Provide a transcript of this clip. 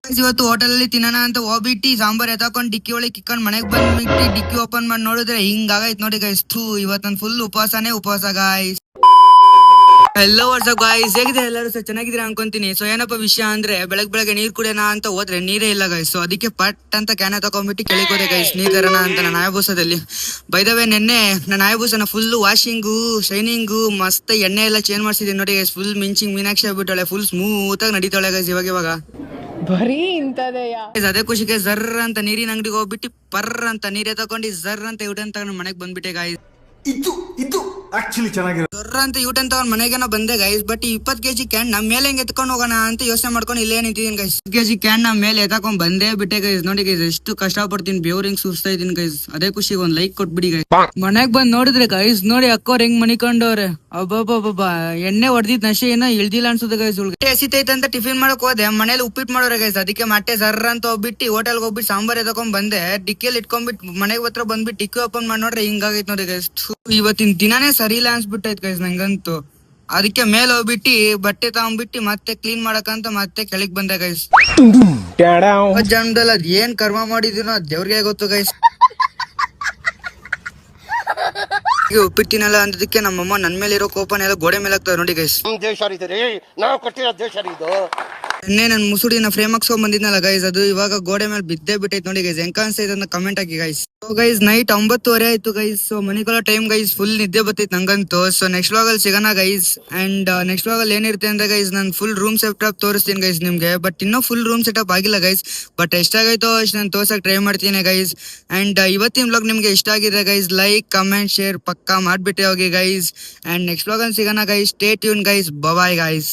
ಇವತ್ತು ಹೋಟೆಲ್ ಅಲ್ಲಿ ತಿನ್ನೋಣ ಅಂತ ಹೋಗ್ಬಿಟ್ಟು ಸಾಂಬಾರ್ ಎತ್ತಾಕೊಂಡು ಡಿಕ್ಕಿ ಒಳಗೆ ಕಿಕ್ಕೊಂಡ್ ಮನೆಗ್ ಬಂದ್ಬಿಟ್ಟು ಡಿಕ್ಕಿ ಓಪನ್ ಮಾಡಿ ನೋಡಿದ್ರೆ ಹಿಂಗಾಗೈತ್ ನೋಡಿ ಗೈಸ್. ಇವತ್ತು ಫುಲ್ ಉಪವಾಸನೇ ಉಪವಾಸ ಗಾಯ್ಸ್. ಎಲ್ಲೋ ವಾಟ್ಸಪ್ ಗಾಯ್ಸ್, ಹೇಗಿದೆ ಎಲ್ಲರೂ ಸರ್ ಚೆನ್ನಾಗಿದ್ದೀರಾ ಅನ್ಕೊಂತೀನಿ. ಸೊ ಏನಪ್ಪ ವಿಷಯ ಅಂದ್ರೆ ಬೆಳಗ್ಗೆ ನೀರ್ ಕುಡಿಯೋಣ ಅಂತ ಹೋದ್ರೆ ನೀರೇ ಇಲ್ಲ ಗೈಸ್. ಸೊ ಅದಕ್ಕೆ ಪಟ್ ಅಂತ ಕ್ಯಾನ್ ತಗೊಂಡ್ಬಿಟ್ಟು ಕೆಳಗೋದೆ ಗೈಸ್ ನೀರ್ ತರೋಣ ಅಂತ ನನ್ನ ಆಯಭೂಸದಲ್ಲಿ. ಬೈದವೇ ನೆನ್ನೆ ನನ್ನ ಆಯಭೂಸನ ಫುಲ್ ವಾಷಿಂಗು ಶೈನಿಂಗು ಮಸ್ತ್ ಎಣ್ಣೆ ಎಲ್ಲ ಚೇಂಜ್ ಮಾಡ್ಸಿದ್ದೀನಿ ನೋಡಿ ಗೈಸ್. ಫುಲ್ ಮಿಂಚಿಂಗ್ ಮೀನಾಕ್ಷಿ ಆಗ್ಬಿಟ್ಟಳೆ, ಫುಲ್ ಸ್ಮೂತ್ ಆಗಿ ನಡೀತಾಳೆ ಗೈಸ್ ಇವಾಗ. ಬರೀ ಇಂತದೆಯ ಅದೇ ಖುಷಿಗೆ ಜರ್ರ ಅಂತ ನೀರಿನ ಅಂಗಡಿಗೆ ಹೋಗ್ಬಿಟ್ಟು ಪರ್ರ ಅಂತ ನೀರೇ ತಗೊಂಡು ಜರ್ರ ಅಂತ ಯೂಟನ್ ತಗೊಂಡು ಮನೆಗೆ ಬಂದ್ಬಿಟ್ಟೆ ಗಾಯ್ಸ್. ಇದು ಆಕ್ಚುಲಿ ಚೆನ್ನಾಗಿರೋ ಜರ್ರ ಅಂತ ಯೂಟನ್ ತಗೊಂಡ್ ಮನೆಗೇನೋ ಬಂದೆ ಗೈಸ್. ಬಟ್ 20 kg ಕ್ಯಾನ್ ನಮ್ಮ ಮೇಲೆ ಹೆಂಗ್ ಎತ್ಕೊಂಡು ಹೋಗೋಣ ಅಂತ ಯೋಚನೆ ಮಾಡ್ಕೊಂಡು ಇಲ್ಲೇ ನಿಂತಿದ್ದೀನಿ ಗೈಸ್. 20 kg ಕ್ಯಾನ್ ನಮ್ಮ ಮೇಲೆ ಎತ್ಕೊಂಡ್ ಬಂದೇ ಬಿಟ್ಟೆ ಗೈಸ್. ನೋಡಿ ಗೈಸ್ ಎಷ್ಟು ಕಷ್ಟ ಪಡ್ತೀನಿ, ಬೇವ್ರಿಂಗ್ ಸುಸ್ತಾ ಇದೀನಿ ಗೈಸ್. ಅದೇ ಖುಷಿಗೆ ಒಂದ್ ಲೈಕ್ ಕೊಟ್ಬಿಡಿ ಗೈಸ್. ಮನೆಗ್ ಬಂದ್ ನೋಡಿದ್ರೆ ಗೈಸ್ ನೋಡಿ ಅಕ್ಕೋರ್ ಹೆಂಗ್ ಮನಿಕೊಂಡವ್ರೆ. ಅಬ್ಬಬ್ಬಬ್ಬ ಎಣ್ಣೆ ಹೊಡೆದಿದ್ ನಶೆ ಏನೋ ಇಳ್ದಿಲ್ಲ ಅನ್ಸುತ್ತೆ ಗೈಸ್. ಎಸಿತೈತೆ ಅಂತ ಟಿಫಿನ್ ಮಾಡಕ್ ಹೋದೆ, ಮನೇಲಿ ಉಪ್ಪಿಟ್ಟು ಮಾಡೋರೆ ಗೈಸ್. ಅದಕ್ಕೆ ಮತ್ತೆ ಜರ್ರ ಅಂತ ಹೋಗ್ಬಿಟ್ಟು ಹೋಟೆಲ್ಗೆ ಹೋಗ್ಬಿಟ್ಟು ಸಾಂಬಾರ್ ಎತ್ಕೊಂಡ್ ಬಂದೆ. ಡಿಕ್ಕಿಯಲ್ಲಿ ಇಟ್ಕೊಂಡ್ಬಿಟ್ಟು ಮನೆಗೆ ಹತ್ರ ಬಂದ್ಬಿಟ್ಟು ಡಿಕ್ಕಿ ಓಪನ್ ಮಾಡಿ ನೋಡ್ರೆ ಹಿಂಗಾಗೈತ್ ನೋಡಿ ಗೈಸ್. ಇವತ್ತಿನ ದಿನಾನೇ ಸರಿ ಇಲ್ಲ ಅನ್ಸ್ಬಿಟ್ಟೈತ್ ಗೈಸ್ ನಂಗಂತೂ. ಅದಕ್ಕೆ ಮೇಲೆ ಹೋಗ್ಬಿಟ್ಟು ಬಟ್ಟೆ ತಗೊಂಡ್ಬಿಟ್ಟು ಮತ್ತೆ ಕ್ಲೀನ್ ಮಾಡಕಂತ ಮತ್ತೆ ಕೆಳಗ್ ಬಂದೆ ಗೈಸ್. ಜನ್ಮದಲ್ಲಿ ಅದ್ ಏನ್ ಕರ್ಮ ಮಾಡಿದೀನೋ ದೇವ್ರಿಗೆ ಗೊತ್ತು ಗೈಸ್. ಉಪ್ಪಿಟ್ಟಿನಲ್ಲ ಅಂದದಕ್ಕೆ ನಮ್ಮಮ್ಮ ನನ್ ಮೇಲೆ ಇರೋ ಕೋಪನೆಲ್ಲ ಗೋಡೆ ಮೇಲೆ ಹಾಕ್ತಾರೆ ನೋಡಿ ಗೈಸ್. ನಿನ್ನೆ ನನ್ ಮುಸುಡಿನ ಫ್ರೇಮ್ ಹಾಕ್ಸ್ಕೊಂಡ್ ಬಂದಿದ್ನಲ್ಲ ಗೈಸ್, ಅದು ಇವಾಗ ಗೋಡೆ ಮೇಲೆ ಬಿದ್ದೇ ಬಿಟ್ಟೈತ್ ನೋಡಿ ಗೈಸ್. ಹೆಂಗ್ ಕಾಣಿಸ್ತಾ ಇದೆ ಕಮೆಂಟ್ ಹಾಕಿ ಗೈಸ್. ಸೊ ಗೈಸ್ ನೈಟ್ 9:30 ಆಯ್ತು ಗೈಸ್. ಸೊ ಮನಿಗೊಳ್ಳೋ ಟೈಮ್ ಗೈಸ್, ಫುಲ್ ನಿದ್ದೆ ಬರ್ತೈತ್ ನಂಗಂತೂ. ಸೊ ನೆಕ್ಸ್ಟ್ ವ್ಲಾಗ್ ಅಲ್ಲಿ ಸಿಗೋಣ ಗೈಸ್. ಅಂಡ್ ನೆಕ್ಸ್ಟ್ ವ್ಲಾಗ್ ಅಲ್ಲಿ ಏನಿರುತ್ತೆ ಅಂದ್ರೆ ಗೈಸ್ ನಾನು ಫುಲ್ ರೂಮ್ ಸೆಟಪ್ ತೋರಿಸ್ತೀನಿ ಗೈಸ್ ನಿಮ್ಗೆ. ಬಟ್ ಇನ್ನೂ ಫುಲ್ ರೂಮ್ ಸೆಟಪ್ ಆಗಿಲ್ಲ ಗೈಸ್. ಬಟ್ ಎಷ್ಟಾಗೈತೋ ಅಷ್ಟು ನಾನು ತೋರ್ಸಕ್ ಟ್ರೈ ಮಾಡ್ತೀನಿ ಗೈಸ್. ಅಂಡ್ ಇವತ್ತಿನ ವ್ಲಾಗ್ ನಿಮ್ಗೆ ಇಷ್ಟ ಆಗಿದೆ ಗೈಸ್, ಲೈಕ್ ಕಮೆಂಟ್ ಶೇರ್ ಪಕ್ಕಾ ಮಾಡ್ಬಿಟ್ಟೆ ಹೋಗಿ ಗೈಸ್. ಅಂಡ್ ನೆಕ್ಸ್ಟ್ ವ್ಲಾಗ್ ಅಲ್ಲಿ ಸಿಗೋಣ guys. Stay tune guys, bye guys.